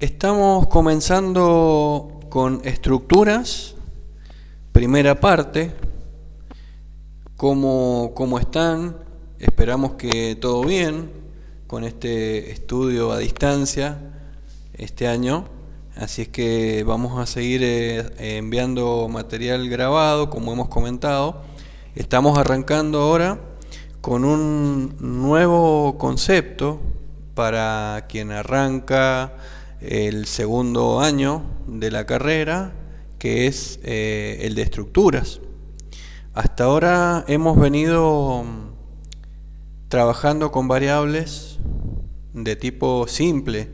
Estamos comenzando con estructuras, primera parte. ¿Cómo están? Esperamos que todo bien con este estudio a distancia este año. Así es que vamos a seguir enviando material grabado, como hemos comentado. Estamos arrancando ahora con un nuevo concepto para quien arranca el segundo año de la carrera, que es el de estructuras. Hasta ahora hemos venido trabajando con variables de tipo simple,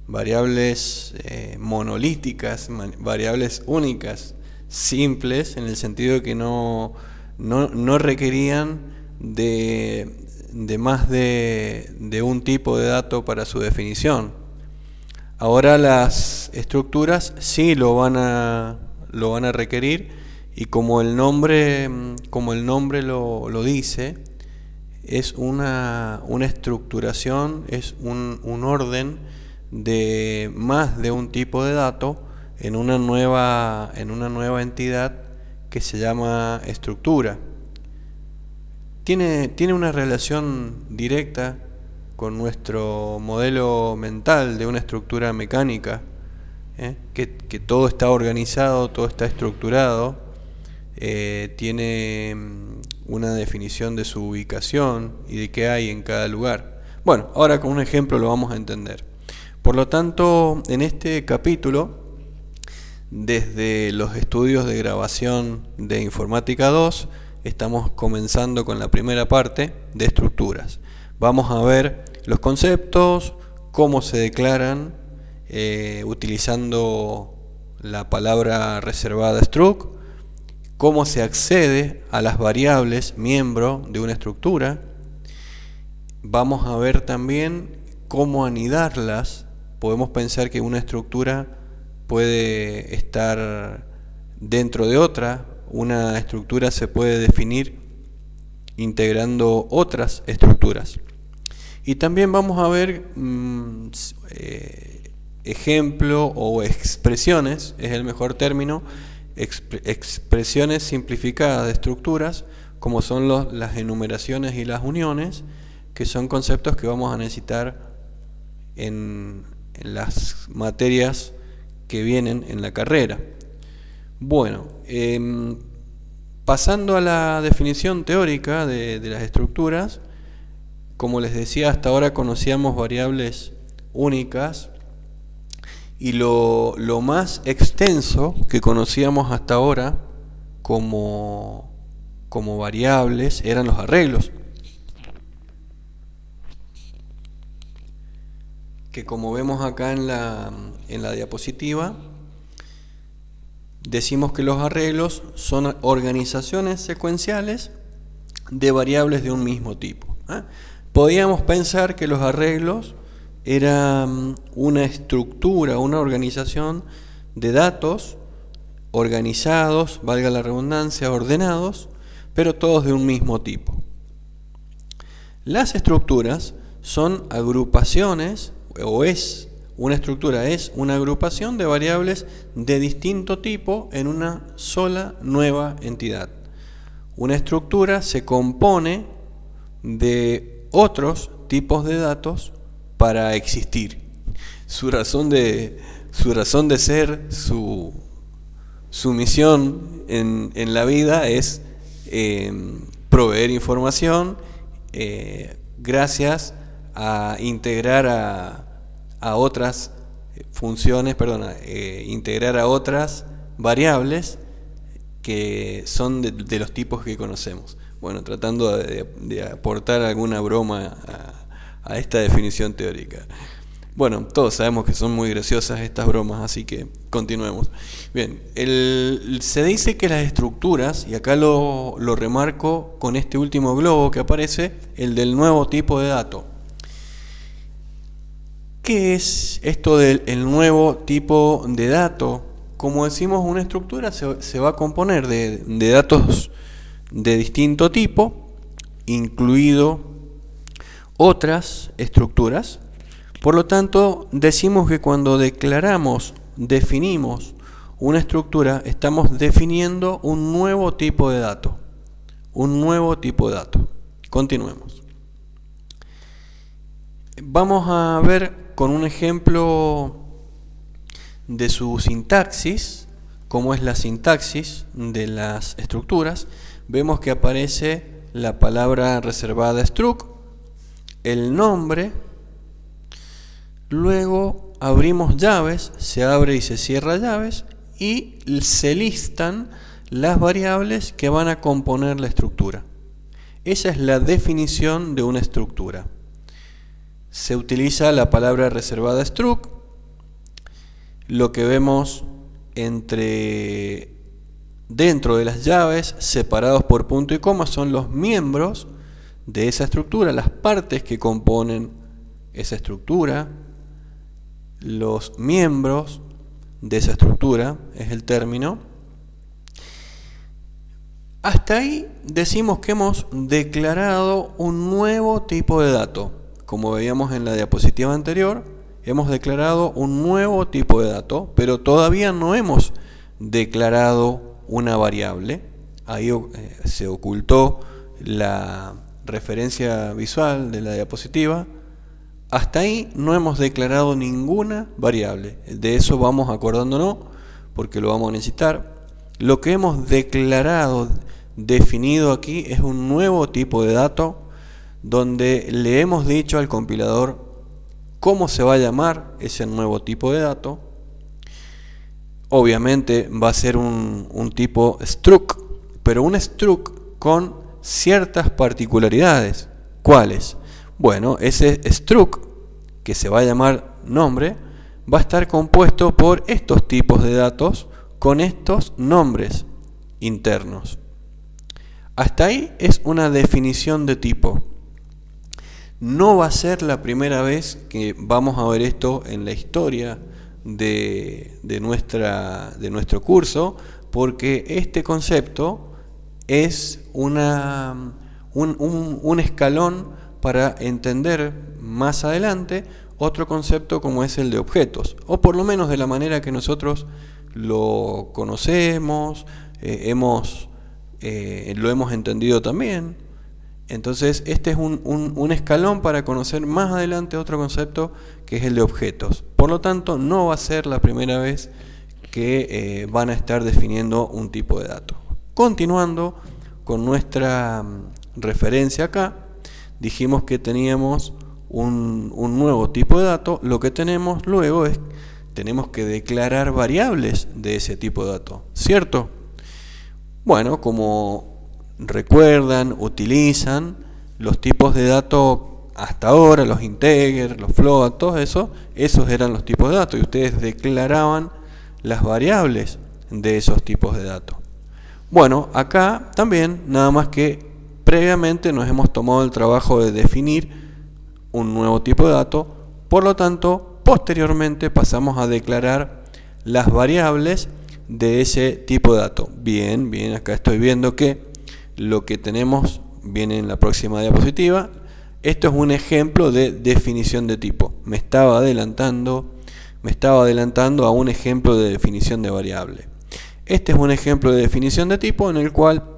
variables monolíticas, variables únicas, simples, en el sentido de que no requerían de más de un tipo de dato para su definición. Ahora las estructuras sí lo van a requerir, y como el nombre lo dice, es una estructuración, es un orden de más de un tipo de dato en una nueva entidad que se llama estructura. Tiene una relación directa con nuestro modelo mental de una estructura mecánica, que todo está organizado, todo está estructurado, tiene una definición de su ubicación y de qué hay en cada lugar. Bueno, ahora con un ejemplo lo vamos a entender. Por lo tanto, en este capítulo, desde los estudios de grabación de Informática 2, estamos comenzando con la primera parte de estructuras. Vamos a ver los conceptos, cómo se declaran utilizando la palabra reservada struct, cómo se accede a las variables miembro de una estructura. Vamos a ver también cómo anidarlas. Podemos pensar que una estructura puede estar dentro de otra. Una estructura se puede definir integrando otras estructuras. Y también vamos a ver ejemplo o expresiones, es el mejor término, expresiones simplificadas de estructuras, como son las enumeraciones y las uniones, que son conceptos que vamos a necesitar en las materias que vienen en la carrera. Bueno, pasando a la definición teórica de las estructuras, como les decía, hasta ahora conocíamos variables únicas, y lo más extenso que conocíamos hasta ahora como variables eran los arreglos, que como vemos acá en la diapositiva, decimos que los arreglos son organizaciones secuenciales de variables de un mismo tipo. Podíamos pensar que los arreglos eran una estructura, una organización de datos organizados, valga la redundancia, ordenados, pero todos de un mismo tipo. Las estructuras son agrupaciones, una estructura es una agrupación de variables de distinto tipo en una sola nueva entidad. Una estructura se compone de otros tipos de datos para existir. Su razón de ser, su misión en la vida es proveer información gracias a integrar a otras funciones, integrar a otras variables que son de los tipos que conocemos. Bueno, tratando de aportar alguna broma a esta definición teórica. Bueno, todos sabemos que son muy graciosas estas bromas, así que continuemos. Bien, se dice que las estructuras, y acá lo remarco con este último globo que aparece, el del nuevo tipo de dato. ¿Qué es esto del nuevo tipo de dato? Como decimos, una estructura se va a componer de datos de distinto tipo, incluido otras estructuras, Por lo tanto, decimos que cuando definimos una estructura, estamos definiendo un nuevo tipo de dato. Un nuevo tipo de dato. Continuemos. Vamos a ver con un ejemplo de su sintaxis, cómo es la sintaxis de las estructuras. Vemos que aparece la palabra reservada struct, el nombre, luego abrimos llaves, se abre y se cierra llaves, y se listan las variables que van a componer la estructura. Esa es la definición de una estructura. Se utiliza la palabra reservada struct. Lo que vemos dentro de las llaves, separados por punto y coma, son los miembros de esa estructura, las partes que componen esa estructura. Los miembros de esa estructura es el término. Hasta ahí decimos que hemos declarado un nuevo tipo de dato. Como veíamos en la diapositiva anterior, hemos declarado un nuevo tipo de dato, pero todavía no hemos declarado una variable. Ahí se ocultó la referencia visual de la diapositiva. Hasta ahí no hemos declarado ninguna variable. De eso vamos acordándonos porque lo vamos a necesitar. Lo que hemos declarado, definido aquí, es un nuevo tipo de dato donde le hemos dicho al compilador cómo se va a llamar ese nuevo tipo de dato. Obviamente va a ser un tipo struct, pero un struct con ciertas particularidades. ¿Cuáles? Bueno, ese struct, que se va a llamar nombre, va a estar compuesto por estos tipos de datos con estos nombres internos. Hasta ahí es una definición de tipo. No va a ser la primera vez que vamos a ver esto en la historia de nuestro curso, porque este concepto es un escalón para entender más adelante otro concepto como es el de objetos, o por lo menos de la manera que nosotros lo conocemos, lo hemos entendido también. Entonces este es un escalón para conocer más adelante otro concepto que es el de objetos. Por lo tanto, no va a ser la primera vez que van a estar definiendo un tipo de dato. Continuando con nuestra referencia acá, dijimos que teníamos un nuevo tipo de dato. Lo que tenemos luego es, tenemos que declarar variables de ese tipo de dato, ¿cierto? Bueno, como recuerdan, utilizan los tipos de dato hasta ahora, los integer, los float, todo eso, esos eran los tipos de datos y ustedes declaraban las variables de esos tipos de datos. Bueno, acá también, nada más que previamente nos hemos tomado el trabajo de definir un nuevo tipo de dato, por lo tanto, posteriormente pasamos a declarar las variables de ese tipo de dato. Bien, acá estoy viendo que lo que tenemos viene en la próxima diapositiva. Esto es un ejemplo de definición de tipo. Me estaba adelantando a un ejemplo de definición de variable. Este es un ejemplo de definición de tipo en el cual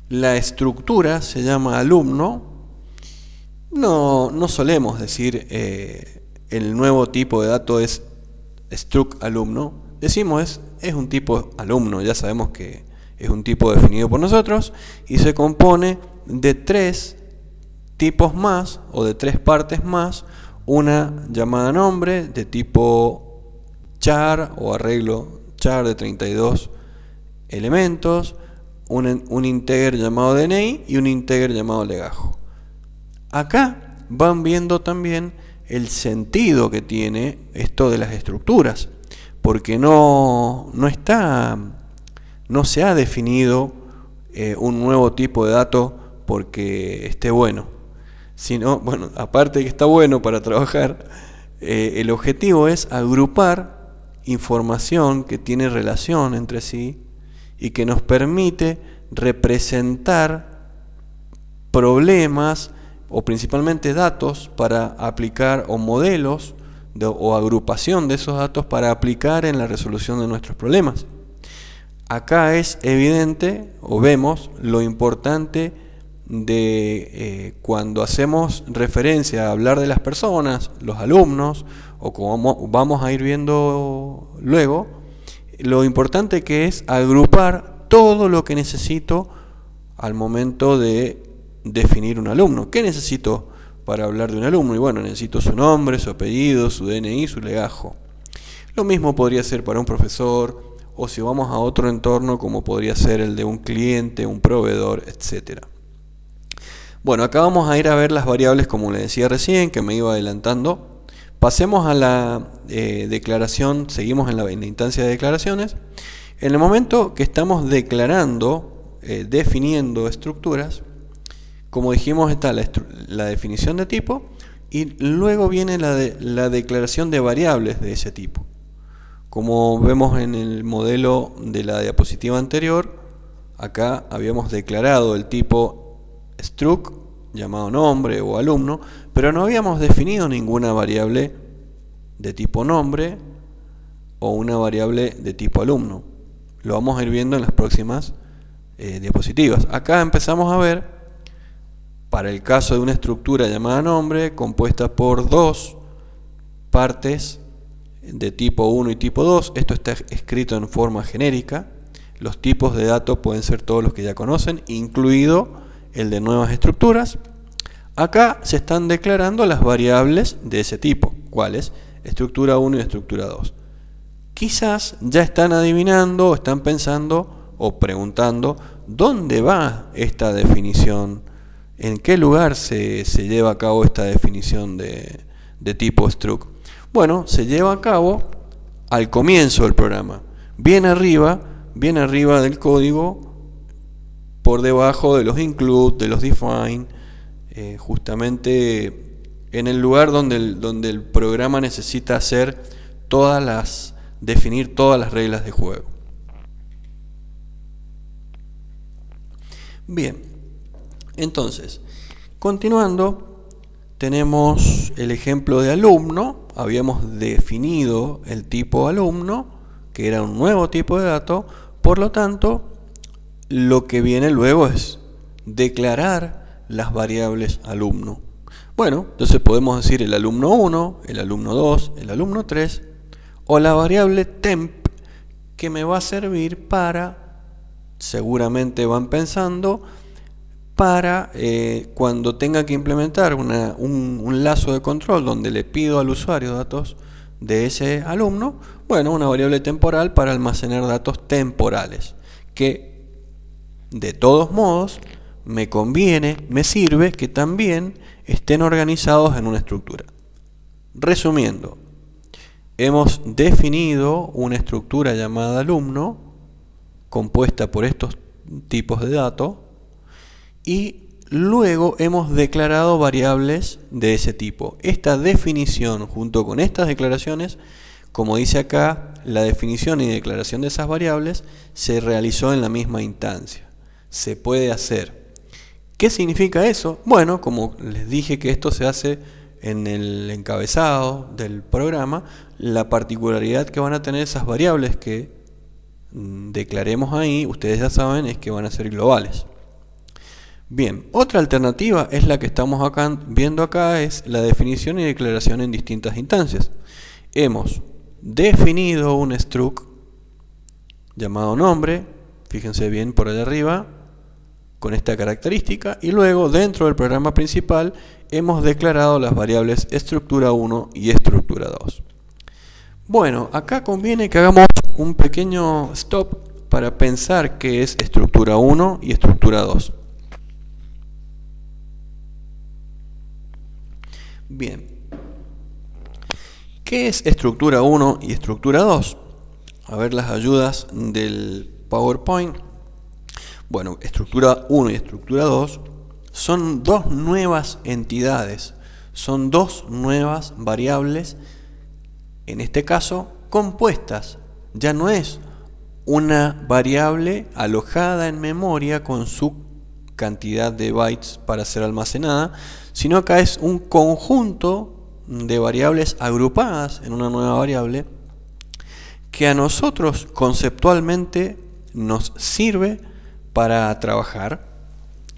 la estructura se llama alumno. No solemos decir el nuevo tipo de dato es struct alumno. Decimos es un tipo alumno, ya sabemos que es un tipo definido por nosotros y se compone de tres tipos más o de tres partes más, una llamada nombre de tipo char o arreglo char de 32 elementos, un integer llamado DNI y un integer llamado legajo. Acá van viendo también el sentido que tiene esto de las estructuras, porque no se ha definido un nuevo tipo de dato porque esté bueno, sino, bueno, aparte de que está bueno para trabajar, el objetivo es agrupar información que tiene relación entre sí y que nos permite representar problemas o principalmente datos para aplicar, o modelos o agrupación de esos datos para aplicar en la resolución de nuestros problemas. Acá es evidente, o vemos, lo importante de cuando hacemos referencia a hablar de las personas, los alumnos, o como vamos a ir viendo luego, lo importante que es agrupar todo lo que necesito al momento de definir un alumno. ¿Qué necesito para hablar de un alumno? Y bueno, necesito su nombre, su apellido, su DNI, su legajo. Lo mismo podría ser para un profesor, o si vamos a otro entorno como podría ser el de un cliente, un proveedor, etc. Bueno, acá vamos a ir a ver las variables, como les decía recién, que me iba adelantando. Pasemos a la declaración, seguimos en la instancia de declaraciones. En el momento que estamos declarando, definiendo estructuras, como dijimos, está la definición de tipo, y luego viene la declaración de variables de ese tipo. Como vemos en el modelo de la diapositiva anterior, acá habíamos declarado el tipo struct, llamado nombre o alumno, pero no habíamos definido ninguna variable de tipo nombre o una variable de tipo alumno. Lo vamos a ir viendo en las próximas diapositivas. Acá empezamos a ver, para el caso de una estructura llamada nombre, compuesta por dos partes de tipo 1 y tipo 2, esto está escrito en forma genérica. Los tipos de datos pueden ser todos los que ya conocen, incluido el de nuevas estructuras. Acá se están declarando las variables de ese tipo. ¿Cuáles? Estructura 1 y estructura 2. Quizás ya están adivinando, o están pensando o preguntando dónde va esta definición, en qué lugar se lleva a cabo esta definición de tipo struct. Bueno, se lleva a cabo al comienzo del programa, bien arriba del código, por debajo de los include, de los define, justamente en el lugar donde el programa necesita definir todas las reglas de juego. Bien, entonces, continuando, tenemos el ejemplo de alumno. Habíamos definido el tipo alumno, que era un nuevo tipo de dato. Por lo tanto, lo que viene luego es declarar las variables alumno. Bueno, entonces podemos decir el alumno 1, el alumno 2, el alumno 3, o la variable temp, que me va a servir para, seguramente van pensando, para cuando tenga que implementar un lazo de control donde le pido al usuario datos de ese alumno, bueno, una variable temporal para almacenar datos temporales, que de todos modos me conviene, me sirve que también estén organizados en una estructura. Resumiendo, hemos definido una estructura llamada alumno, compuesta por estos tipos de datos, y luego hemos declarado variables de ese tipo. Esta definición junto con estas declaraciones, como dice acá, la definición y declaración de esas variables se realizó en la misma instancia. Se puede hacer. ¿Qué significa eso? Bueno, como les dije que esto se hace en el encabezado del programa, la particularidad que van a tener esas variables que declaremos ahí, ustedes ya saben, es que van a ser globales. Bien, otra alternativa es la que estamos viendo acá, es la definición y declaración en distintas instancias. Hemos definido un struct llamado nombre, fíjense bien por allá arriba, con esta característica, y luego dentro del programa principal hemos declarado las variables estructura 1 y estructura 2. Bueno, acá conviene que hagamos un pequeño stop para pensar qué es estructura 1 y estructura 2. Bien, ¿qué es estructura 1 y estructura 2? A ver las ayudas del PowerPoint. Bueno, estructura 1 y estructura 2 son dos nuevas entidades, son dos nuevas variables, en este caso compuestas. Ya no es una variable alojada en memoria con su cantidad de bytes para ser almacenada, sino acá es un conjunto de variables agrupadas en una nueva variable que a nosotros conceptualmente nos sirve para trabajar.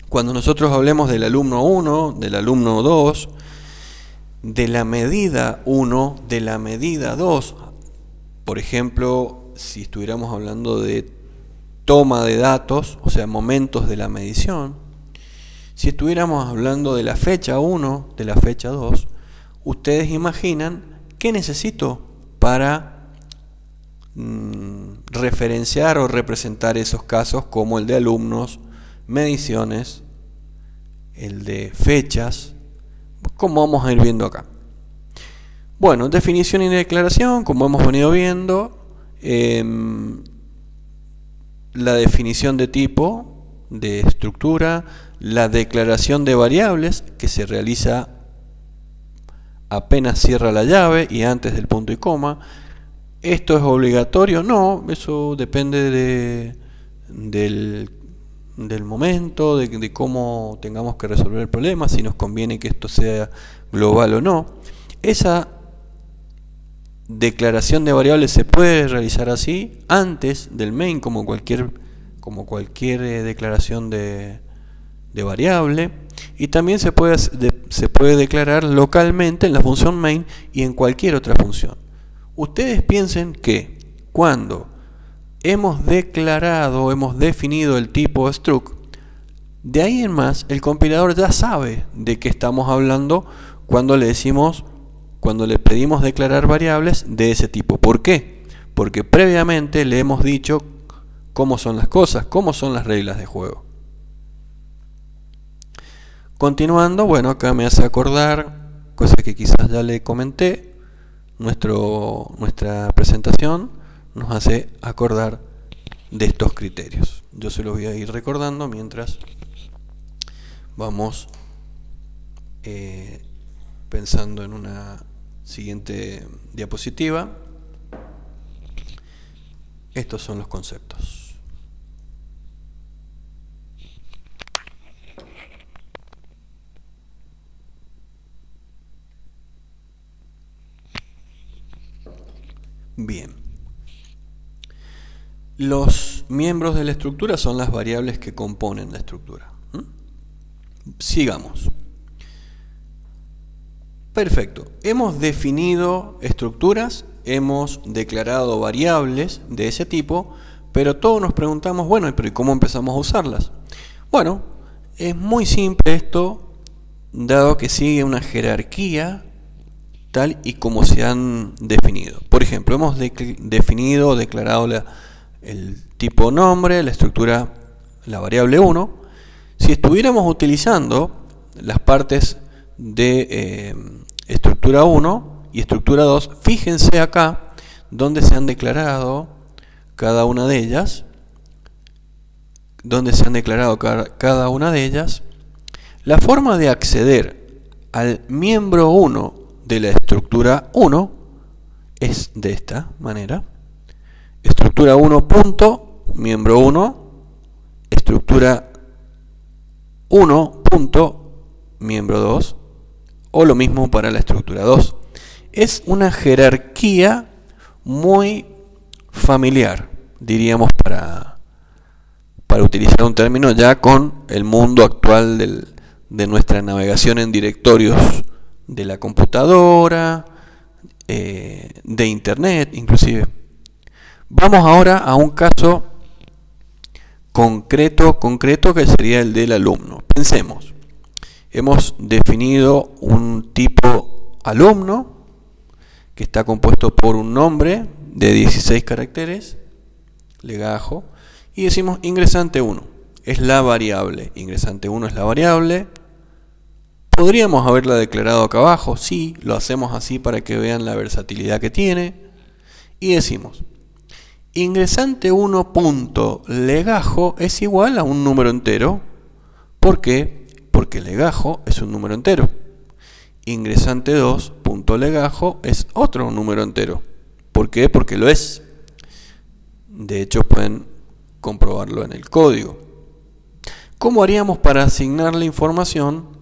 Cuando nosotros hablemos del alumno 1, del alumno 2, de la medida 1, de la medida 2, por ejemplo, si estuviéramos hablando de toma de datos, o sea, momentos de la medición, si estuviéramos hablando de la fecha 1, de la fecha 2, ustedes imaginan qué necesito para referenciar o representar esos casos, como el de alumnos, mediciones, el de fechas, como vamos a ir viendo acá. Bueno, definición y declaración, como hemos venido viendo, la definición de tipo, de estructura, la declaración de variables, que se realiza apenas cierra la llave y antes del punto y coma. ¿Esto es obligatorio? No, eso depende del momento, de cómo tengamos que resolver el problema, si nos conviene que esto sea global o no. Esa declaración de variables se puede realizar así, antes del main, como cualquier declaración de variable, y también se puede declarar localmente en la función main y en cualquier otra función. Ustedes piensen que cuando hemos declarado, hemos definido el tipo struct, de ahí en más el compilador ya sabe de qué estamos hablando cuando le pedimos declarar variables de ese tipo. ¿Por qué? Porque previamente le hemos dicho cómo son las cosas, cómo son las reglas de juego. Continuando, bueno, acá me hace acordar, cosa que quizás ya le comenté, nuestra presentación nos hace acordar de estos criterios. Yo se los voy a ir recordando mientras vamos pensando en una siguiente diapositiva. Estos son los conceptos. Bien. Los miembros de la estructura son las variables que componen la estructura. Sigamos. Perfecto. Hemos definido estructuras, hemos declarado variables de ese tipo, pero todos nos preguntamos, bueno, ¿pero cómo empezamos a usarlas? Bueno, es muy simple esto, dado que sigue una jerarquía tal y como se han definido. Por ejemplo, hemos definido o declarado el tipo nombre, la estructura, la variable 1. Si estuviéramos utilizando las partes de estructura 1 y estructura 2, fíjense acá donde se han declarado cada una de ellas, la forma de acceder al miembro 1 de la estructura 1 es de esta manera: estructura 1 punto miembro 1, estructura 1 punto miembro 2, o lo mismo para la estructura 2. Es una jerarquía muy familiar, diríamos, para utilizar un término ya con el mundo actual de nuestra navegación en directorios de la computadora, de internet inclusive. Vamos ahora a un caso concreto que sería el del alumno. Pensemos, hemos definido un tipo alumno que está compuesto por un nombre de 16 caracteres, legajo, y decimos ingresante 1 es la variable. Ingresante 1 es la variable. Podríamos haberla declarado acá abajo, sí, lo hacemos así para que vean la versatilidad que tiene. Y decimos, ingresante 1.legajo es igual a un número entero. ¿Por qué? Porque legajo es un número entero. Ingresante 2.legajo es otro número entero. ¿Por qué? Porque lo es. De hecho, pueden comprobarlo en el código. ¿Cómo haríamos para asignarle información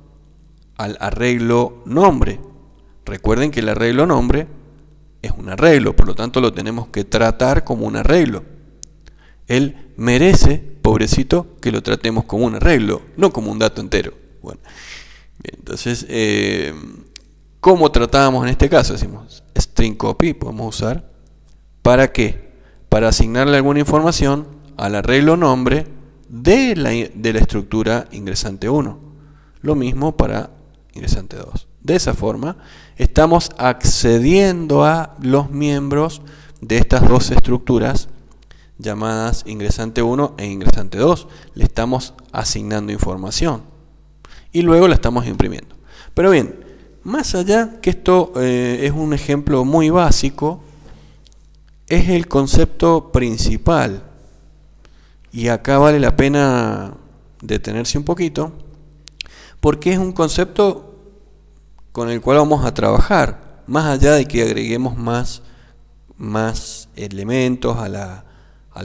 al arreglo nombre. Recuerden que el arreglo nombre es un arreglo, por lo tanto lo tenemos que tratar como un arreglo. Él merece, pobrecito, que lo tratemos como un arreglo, no como un dato entero. Bueno, bien, entonces, ¿cómo tratábamos en este caso? Decimos string copy, podemos usar. ¿Para qué? Para asignarle alguna información al arreglo nombre de la estructura ingresante 1. Lo mismo para ingresante 2. De esa forma, estamos accediendo a los miembros de estas dos estructuras llamadas ingresante 1 e ingresante 2. Le estamos asignando información y luego la estamos imprimiendo. Pero bien, más allá que esto es un ejemplo muy básico, es el concepto principal. Y acá vale la pena detenerse un poquito, porque es un concepto con el cual vamos a trabajar, más allá de que agreguemos más elementos a la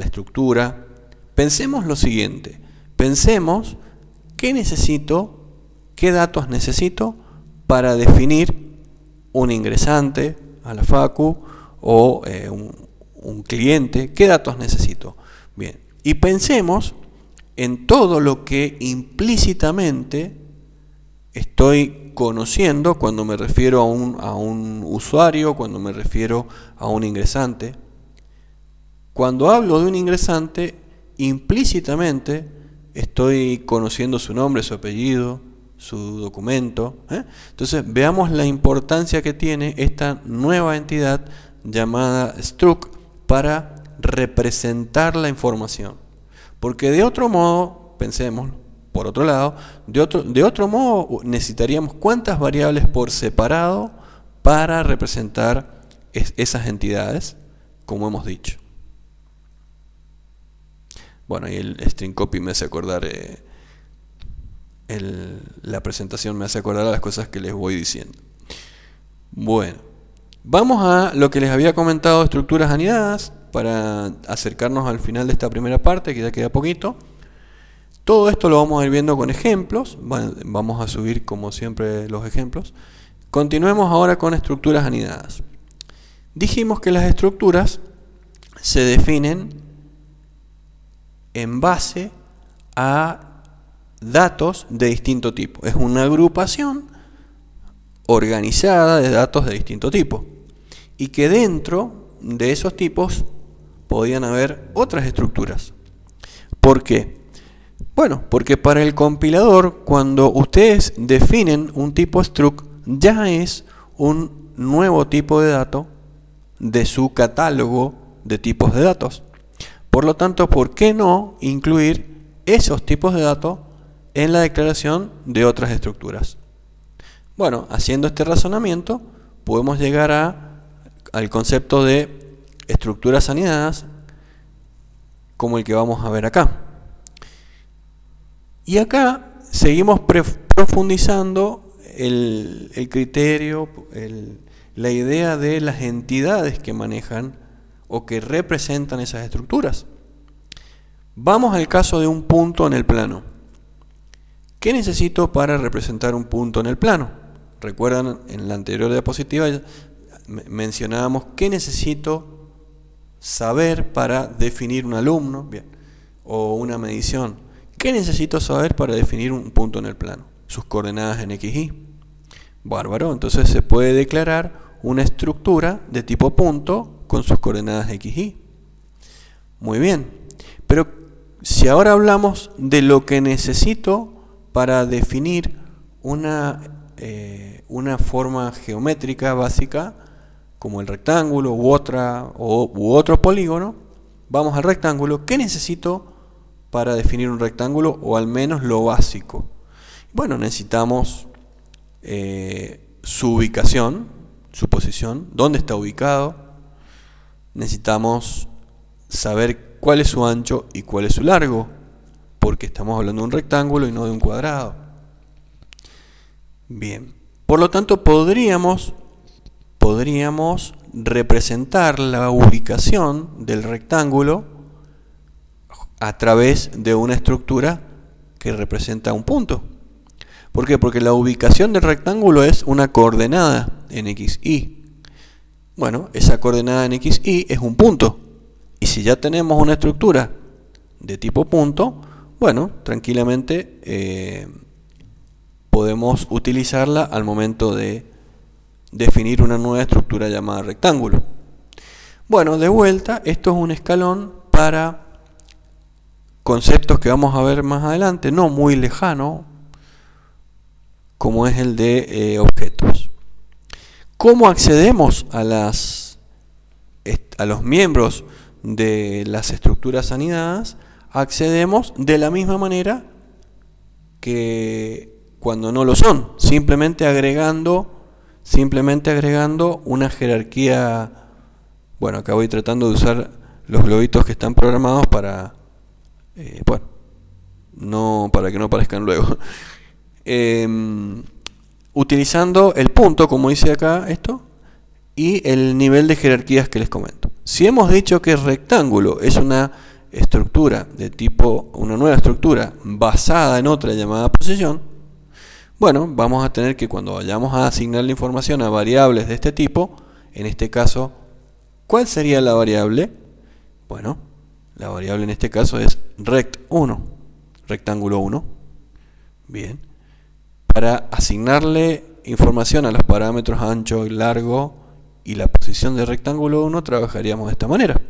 estructura. Pensemos lo siguiente, pensemos qué datos necesito para definir un ingresante a la facu o un cliente, qué datos necesito. Bien, y pensemos en todo lo que implícitamente estoy conociendo cuando me refiero a un usuario, cuando me refiero a un ingresante. Cuando hablo de un ingresante, implícitamente estoy conociendo su nombre, su apellido, su documento. Entonces veamos la importancia que tiene esta nueva entidad llamada struct para representar la información. Porque de otro modo, pensemos, por otro lado, de otro modo necesitaríamos cuántas variables por separado para representar esas entidades, como hemos dicho. Bueno, y el string copy me hace acordar, la presentación me hace acordar a las cosas que les voy diciendo. Bueno, vamos a lo que les había comentado, estructuras anidadas, para acercarnos al final de esta primera parte, que ya queda poquito. Todo esto lo vamos a ir viendo con ejemplos. Vamos a subir como siempre los ejemplos. Continuemos ahora con estructuras anidadas. Dijimos que las estructuras se definen en base a datos de distinto tipo. Es una agrupación organizada de datos de distinto tipo. Y que dentro de esos tipos podían haber otras estructuras. ¿Por qué? Bueno, porque para el compilador, cuando ustedes definen un tipo struct, ya es un nuevo tipo de dato de su catálogo de tipos de datos. Por lo tanto, ¿por qué no incluir esos tipos de datos en la declaración de otras estructuras? Bueno, haciendo este razonamiento, podemos llegar al concepto de estructuras anidadas, como el que vamos a ver acá. Y acá seguimos profundizando el criterio, la idea de las entidades que manejan o que representan esas estructuras. Vamos al caso de un punto en el plano. ¿Qué necesito para representar un punto en el plano? Recuerdan, en la anterior diapositiva mencionábamos qué necesito saber para definir un alumno, bien, o una medición. ¿Qué necesito saber para definir un punto en el plano? Sus coordenadas en x, y. Bárbaro, entonces se puede declarar una estructura de tipo punto con sus coordenadas x, y. Muy bien, pero si ahora hablamos de lo que necesito para definir una forma geométrica básica, como el rectángulo u otro polígono, vamos al rectángulo. ¿Qué necesito para definir un rectángulo, o al menos lo básico? Bueno, necesitamos su ubicación, su posición, dónde está ubicado. Necesitamos saber cuál es su ancho y cuál es su largo, porque estamos hablando de un rectángulo y no de un cuadrado. Bien, por lo tanto podríamos representar la ubicación del rectángulo a través de una estructura que representa un punto. ¿Por qué? Porque la ubicación del rectángulo es una coordenada en x, y. Bueno, esa coordenada en x, y es un punto. Y si ya tenemos una estructura de tipo punto, bueno, tranquilamente podemos utilizarla al momento de definir una nueva estructura llamada rectángulo. Bueno, de vuelta, esto es un escalón para conceptos que vamos a ver más adelante, no muy lejano, como es el de objetos. ¿Cómo accedemos a los miembros de las estructuras anidadas? Accedemos de la misma manera que cuando no lo son, simplemente agregando una jerarquía. Bueno, acá voy tratando de usar los globitos que están programados para para que no aparezcan luego. Utilizando el punto, como dice acá esto, y el nivel de jerarquías que les comento. Si hemos dicho que el rectángulo es una estructura de tipo, una nueva estructura basada en otra llamada posición, bueno, vamos a tener que cuando vayamos a asignar la información a variables de este tipo, en este caso, ¿cuál sería la variable? Bueno, la variable en este caso es rect1, rectángulo 1. Bien. Para asignarle información a los parámetros ancho y largo y la posición del rectángulo 1, trabajaríamos de esta manera.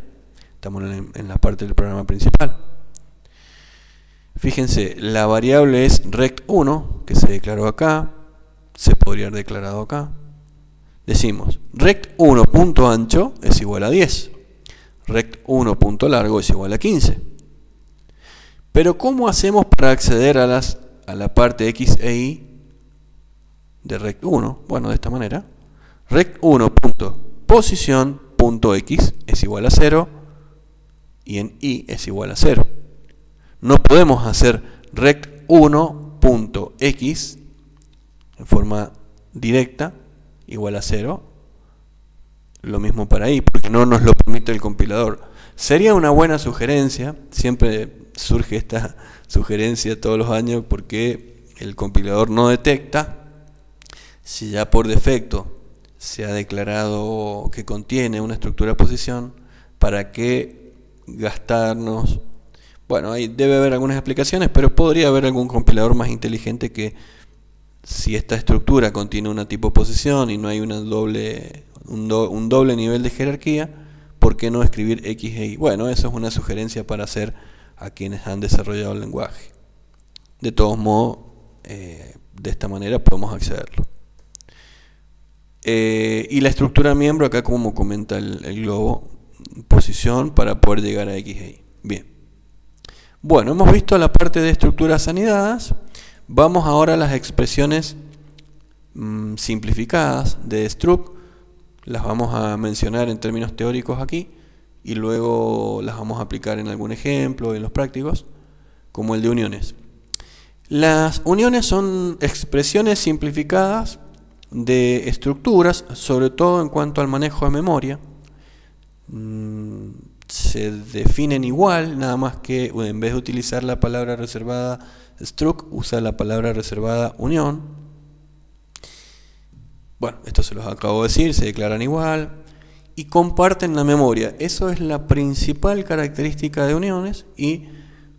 Estamos en la parte del programa principal. Fíjense, la variable es rect1, que se declaró acá, se podría haber declarado acá. Decimos, rect1.ancho es igual a 10, rect1.largo es igual a 15. Pero ¿cómo hacemos para acceder a la parte x e y de rect1? Bueno, de esta manera. rect1.posición.x es igual a 0 y en y es igual a 0. No podemos hacer rect1.x en forma directa igual a 0. Lo mismo para y, porque no nos lo permite el compilador. Sería una buena sugerencia, siempre surge esta sugerencia todos los años porque el compilador no detecta si ya por defecto se ha declarado que contiene una estructura posición. ¿Para qué gastarnos? Bueno, ahí debe haber algunas explicaciones, pero podría haber algún compilador más inteligente que, si esta estructura contiene una tipo posición y no hay un doble nivel de jerarquía, ¿por qué no escribir x e y? Bueno, eso es una sugerencia para hacer a quienes han desarrollado el lenguaje. De todos modos, de esta manera podemos accederlo. Y la estructura miembro, acá como comenta el globo, posición para poder llegar a x e y. Bien. Bueno, hemos visto la parte de estructuras anidadas. Vamos ahora a las expresiones simplificadas de struct. Las vamos a mencionar en términos teóricos aquí y luego las vamos a aplicar en algún ejemplo, en los prácticos, como el de uniones. Las uniones son expresiones simplificadas de estructuras, sobre todo en cuanto al manejo de memoria. Se definen igual, nada más que en vez de utilizar la palabra reservada struct, usa la palabra reservada unión. Bueno, esto se los acabo de decir, se declaran igual y comparten la memoria. Eso es la principal característica de uniones y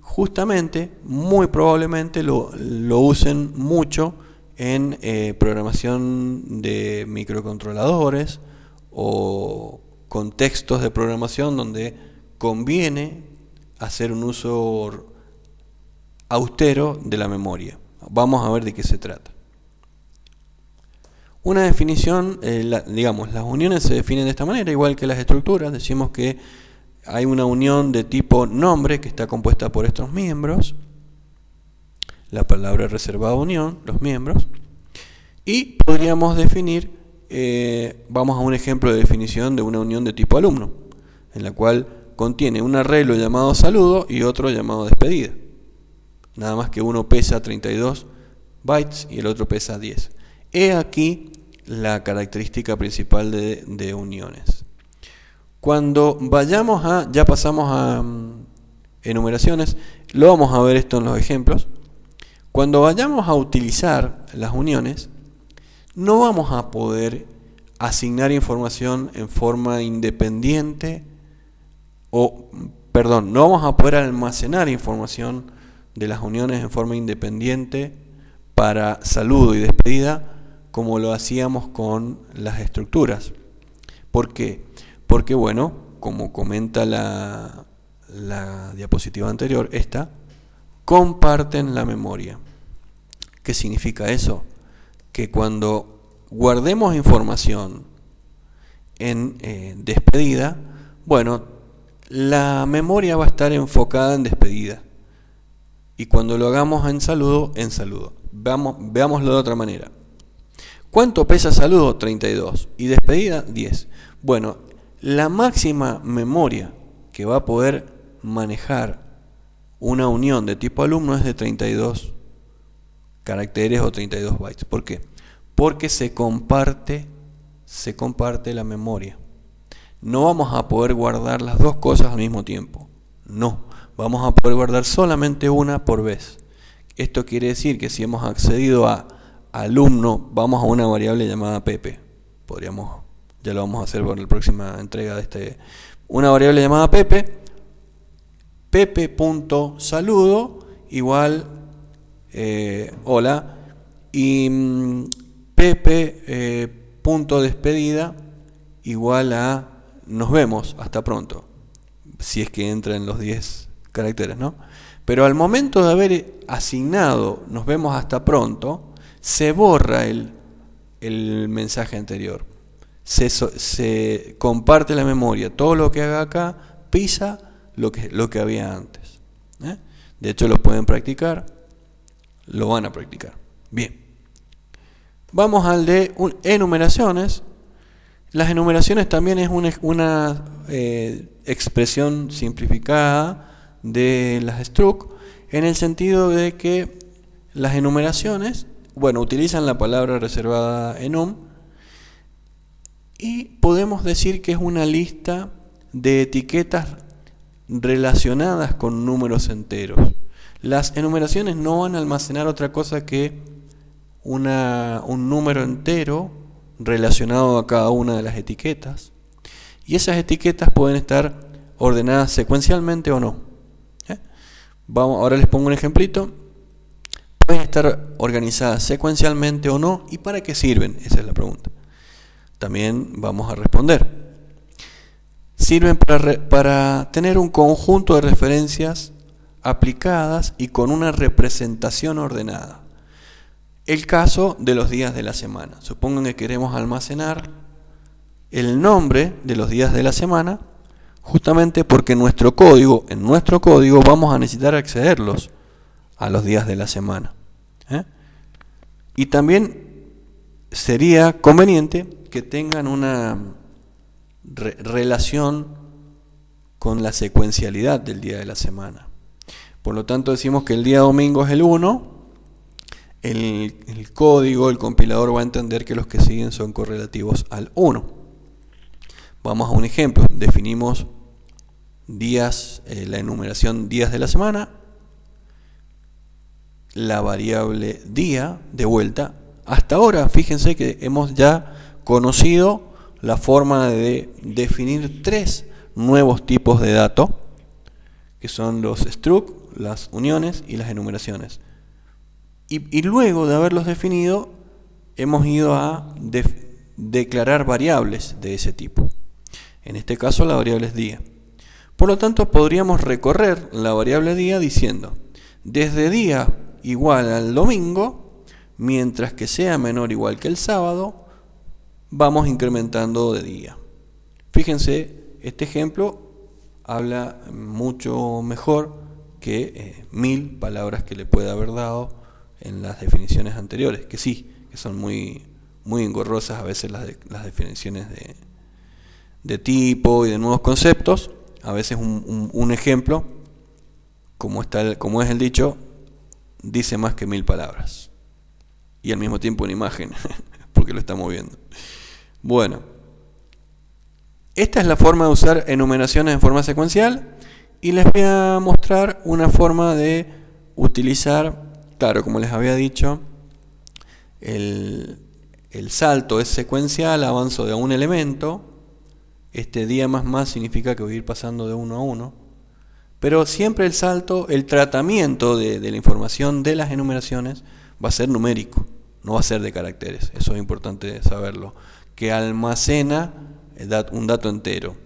justamente, muy probablemente lo usen mucho en programación de microcontroladores o contextos de programación donde conviene hacer un uso austero de la memoria. Vamos a ver de qué se trata. Una definición, digamos, las uniones se definen de esta manera, igual que las estructuras. Decimos que hay una unión de tipo nombre que está compuesta por estos miembros, la palabra reservada unión, los miembros, y podríamos definir, vamos a un ejemplo de definición de una unión de tipo alumno, en la cual contiene un arreglo llamado saludo y otro llamado despedida. Nada más que uno pesa 32 bytes y el otro pesa 10. He aquí la característica principal de uniones. Cuando vayamos ya pasamos a enumeraciones, lo vamos a ver esto en los ejemplos. Cuando vayamos a utilizar las uniones, no vamos a poder asignar información en forma independiente no vamos a poder almacenar información de las uniones en forma independiente para saludo y despedida como lo hacíamos con las estructuras. ¿Por qué? Porque, bueno, como comenta la diapositiva anterior, comparten la memoria. ¿Qué significa eso? Que cuando guardemos información en despedida, bueno, la memoria va a estar enfocada en despedida. Y cuando lo hagamos en saludo, en saludo. Veámoslo de otra manera. ¿Cuánto pesa saludo? 32. Y despedida, 10. Bueno, la máxima memoria que va a poder manejar una unión de tipo alumno es de 32 caracteres o 32 bytes. ¿Por qué? Porque se comparte la memoria. No vamos a poder guardar las dos cosas al mismo tiempo. No, vamos a poder guardar solamente una por vez. Esto quiere decir que si hemos accedido a alumno, vamos a una variable llamada Pepe. Ya lo vamos a hacer por la próxima entrega de una variable llamada Pepe. Pepe.saludo igual hola, y Pepe.despedida igual a nos vemos, hasta pronto, si es que entra en los 10 caracteres, ¿no? Pero al momento de haber asignado nos vemos hasta pronto, se borra el mensaje anterior, se comparte la memoria, todo lo que haga acá pisa lo que había antes. De hecho lo pueden practicar, lo van a practicar. Bien, vamos al de enumeraciones. Las enumeraciones también es una expresión simplificada de las struct, en el sentido de que las enumeraciones, bueno, utilizan la palabra reservada enum, y podemos decir que es una lista de etiquetas relacionadas con números enteros. Las enumeraciones no van a almacenar otra cosa que un número entero relacionado a cada una de las etiquetas, y esas etiquetas pueden estar ordenadas secuencialmente o no. Ahora les pongo un ejemplito. Pueden estar organizadas secuencialmente o no, ¿y para qué sirven? Esa es la pregunta. También vamos a responder. Sirven para tener un conjunto de referencias aplicadas y con una representación ordenada. El caso de los días de la semana. Supongan que queremos almacenar el nombre de los días de la semana, justamente porque en nuestro código vamos a necesitar accederlos a los días de la semana. Y también sería conveniente que tengan una relación con la secuencialidad del día de la semana. Por lo tanto decimos que el día domingo es el 1, el código, el compilador va a entender que los que siguen son correlativos al 1. Vamos a un ejemplo. Definimos días, la enumeración días de la semana, la variable día de vuelta. Hasta ahora, fíjense que hemos ya conocido la forma de definir 3 nuevos tipos de datos, que son los struct, las uniones y las enumeraciones. Y luego de haberlos definido, hemos ido a declarar variables de ese tipo. En este caso la variable es día. Por lo tanto, podríamos recorrer la variable día diciendo, desde día igual al domingo, mientras que sea menor o igual que el sábado, vamos incrementando de día. Fíjense, este ejemplo habla mucho mejor que 1000 palabras que le puede haber dado en las definiciones anteriores, que sí, que son muy engorrosas a veces las definiciones de tipo y de nuevos conceptos. A veces un ejemplo, como es el dicho, dice más que 1000 palabras. Y al mismo tiempo una imagen, porque lo estamos viendo. Bueno, esta es la forma de usar enumeraciones en forma secuencial, y les voy a mostrar una forma de utilizar claro, como les había dicho, el salto es secuencial, avanzo de un elemento. Este día más significa que voy a ir pasando de uno a uno. Pero siempre el salto, el tratamiento de la información de las enumeraciones va a ser numérico, no va a ser de caracteres. Eso es importante saberlo, que almacena un dato entero.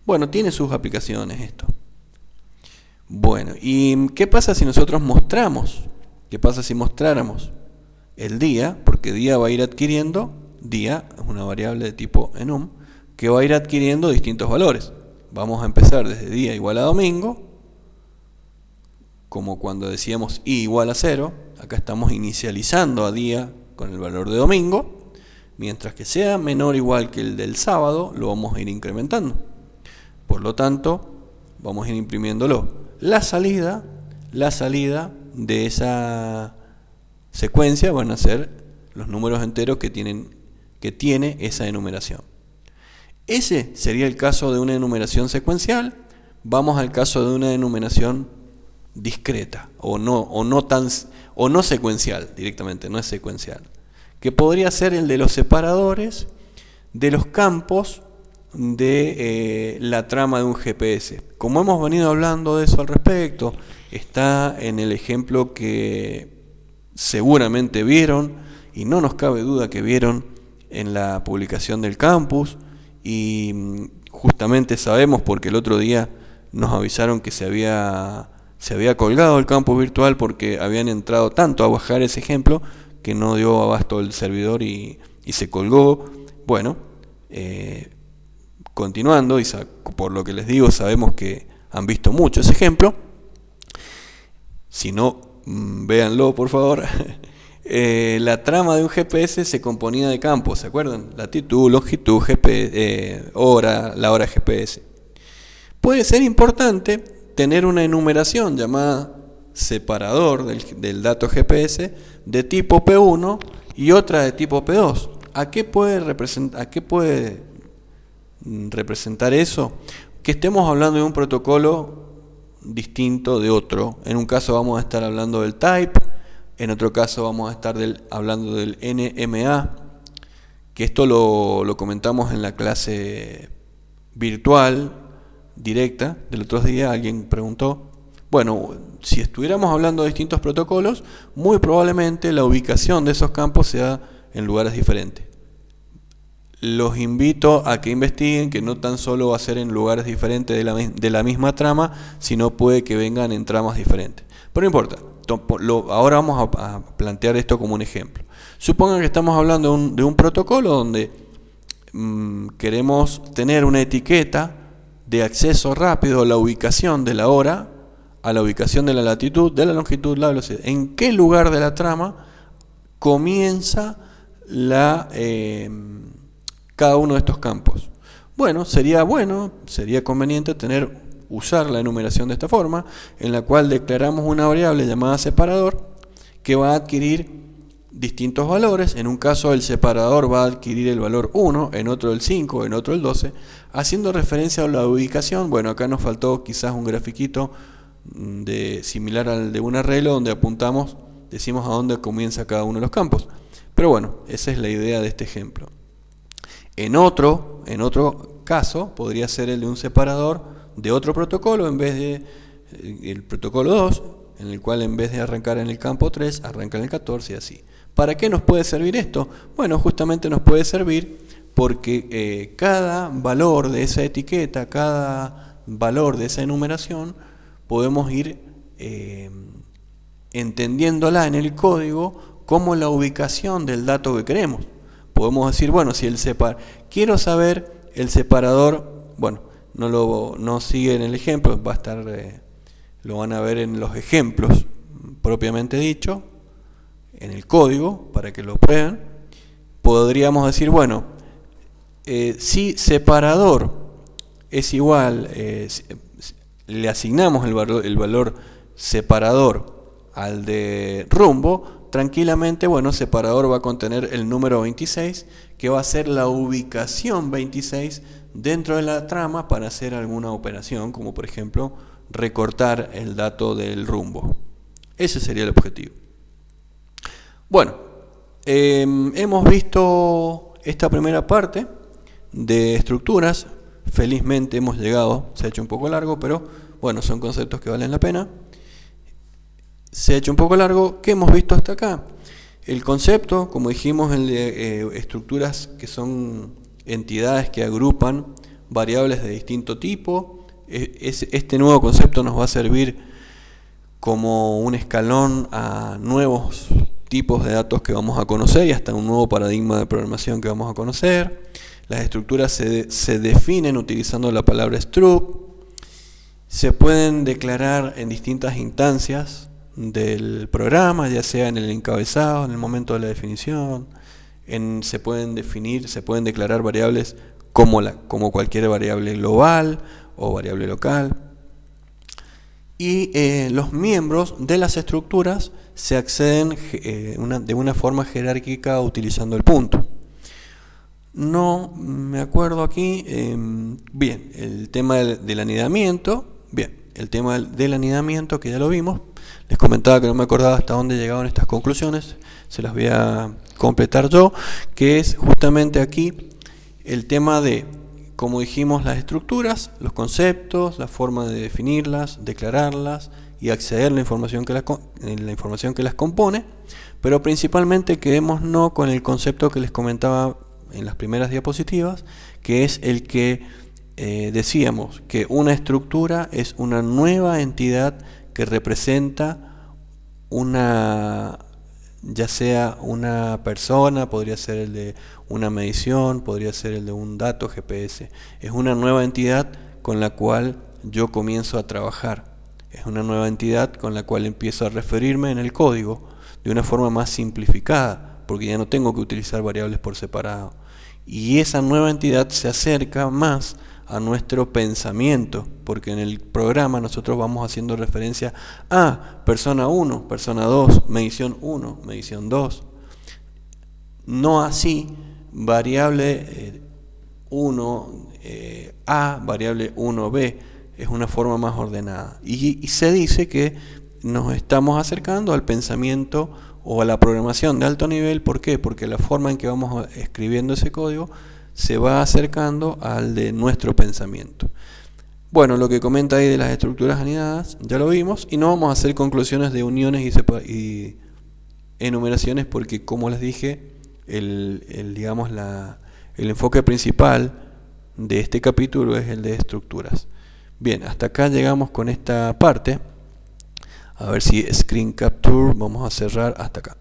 Bueno, tiene sus aplicaciones esto. Bueno, ¿y qué pasa si nosotros mostramos? ¿Qué pasa si mostráramos el día? Porque día va a ir adquiriendo, día es una variable de tipo enum, que va a ir adquiriendo distintos valores. Vamos a empezar desde día igual a domingo, como cuando decíamos i igual a 0, acá estamos inicializando a día con el valor de domingo, mientras que sea menor o igual que el del sábado, lo vamos a ir incrementando. Por lo tanto, vamos a ir imprimiéndolo. La salida de esa secuencia van a ser los números enteros que tiene esa enumeración. Ese sería el caso de una enumeración secuencial. Vamos al caso de una enumeración discreta o no secuencial directamente, no es secuencial, que podría ser el de los separadores de los campos de la trama de un GPS. Como hemos venido hablando de eso al respecto, está en el ejemplo que seguramente vieron, y no nos cabe duda que vieron en la publicación del campus, y justamente sabemos porque el otro día nos avisaron que se había colgado el campus virtual porque habían entrado tanto a bajar ese ejemplo que no dio abasto el servidor y se colgó. Bueno, continuando, y por lo que les digo, sabemos que han visto mucho ese ejemplo. Si no, véanlo por favor. La trama de un GPS se componía de campos, ¿se acuerdan? Latitud, longitud, GPS, la hora GPS. Puede ser importante tener una enumeración llamada separador del dato GPS de tipo P1 y otra de tipo P2. ¿A qué puede representar eso? Que estemos hablando de un protocolo distinto de otro. En un caso vamos a estar hablando del type, en otro caso vamos a estar hablando del NMA, que esto lo comentamos en la clase virtual directa del otro día. Alguien preguntó, bueno, si estuviéramos hablando de distintos protocolos, muy probablemente la ubicación de esos campos sea en lugares diferentes. Los invito a que investiguen que no tan solo va a ser en lugares diferentes de la misma trama, sino puede que vengan en tramas diferentes. Pero no importa, ahora vamos a plantear esto como un ejemplo. Supongan que estamos hablando de un protocolo donde queremos tener una etiqueta de acceso rápido a la ubicación de la hora, a la ubicación de la latitud, de la longitud, la velocidad. ¿En qué lugar de la trama comienza cada uno de estos campos? Bueno, sería conveniente usar la enumeración de esta forma, en la cual declaramos una variable llamada separador que va a adquirir distintos valores. En un caso el separador va a adquirir el valor 1, en otro el 5, en otro el 12, haciendo referencia a la ubicación. Bueno, acá nos faltó quizás un grafiquito similar al de un arreglo donde decimos a dónde comienza cada uno de los campos. Pero bueno, esa es la idea de este ejemplo. En otro caso podría ser el de un separador de otro protocolo, en vez de el protocolo 2, en el cual en vez de arrancar en el campo 3, arranca en el 14 y así. ¿Para qué nos puede servir esto? Bueno, justamente nos puede servir porque cada valor de esa etiqueta, cada valor de esa enumeración, podemos ir entendiéndola en el código como la ubicación del dato que queremos. Podemos decir, bueno, si quiero saber el separador, bueno, no sigue en el ejemplo, lo van a ver en los ejemplos propiamente dicho, en el código, para que lo prueben. Podríamos decir, bueno, si separador es igual, le asignamos el valor separador al de rumbo, tranquilamente, bueno, separador va a contener el número 26, que va a ser la ubicación 26 dentro de la trama para hacer alguna operación, como por ejemplo recortar el dato del rumbo. Ese sería el objetivo. Bueno, hemos visto esta primera parte de estructuras. Felizmente hemos llegado, se ha hecho un poco largo, pero bueno, son conceptos que valen la pena. Se ha hecho un poco largo. ¿Qué hemos visto hasta acá? El concepto, como dijimos, el de estructuras que son entidades que agrupan variables de distinto tipo. Este nuevo concepto nos va a servir como un escalón a nuevos tipos de datos que vamos a conocer y hasta un nuevo paradigma de programación que vamos a conocer. Las estructuras se definen utilizando la palabra struct. Se pueden declarar en distintas instancias del programa, ya sea en el encabezado, en el momento de la definición. Se pueden declarar variables como cualquier variable global o variable local. Y los miembros de las estructuras se acceden de una forma jerárquica utilizando el punto. No me acuerdo aquí. Bien, el tema del anidamiento. Bien, el tema del anidamiento que ya lo vimos. Les comentaba que no me acordaba hasta dónde llegaban estas conclusiones. Se las voy a completar yo, que es justamente aquí el tema de, como dijimos, las estructuras, los conceptos, la forma de definirlas, declararlas y acceder a la información que las compone, pero principalmente quedémonos con el concepto que les comentaba en las primeras diapositivas, que es el que decíamos que una estructura es una nueva entidad que representa ya sea una persona, podría ser el de una medición, podría ser el de un dato GPS. Es una nueva entidad con la cual yo comienzo a trabajar. Es una nueva entidad con la cual empiezo a referirme en el código de una forma más simplificada, porque ya no tengo que utilizar variables por separado. Y esa nueva entidad se acerca más a nuestro pensamiento, porque en el programa nosotros vamos haciendo referencia a persona 1, persona 2, medición 1, medición 2. No así variable 1A, variable 1B, es una forma más ordenada. Y se dice que nos estamos acercando al pensamiento o a la programación de alto nivel. ¿Por qué? Porque la forma en que vamos escribiendo ese código se va acercando al de nuestro pensamiento. Bueno, lo que comenta ahí de las estructuras anidadas ya lo vimos, y no vamos a hacer conclusiones de uniones y enumeraciones, porque como les dije, el enfoque principal de este capítulo es el de estructuras. Bien, hasta acá llegamos con esta parte. A ver si screen capture, vamos a cerrar hasta acá.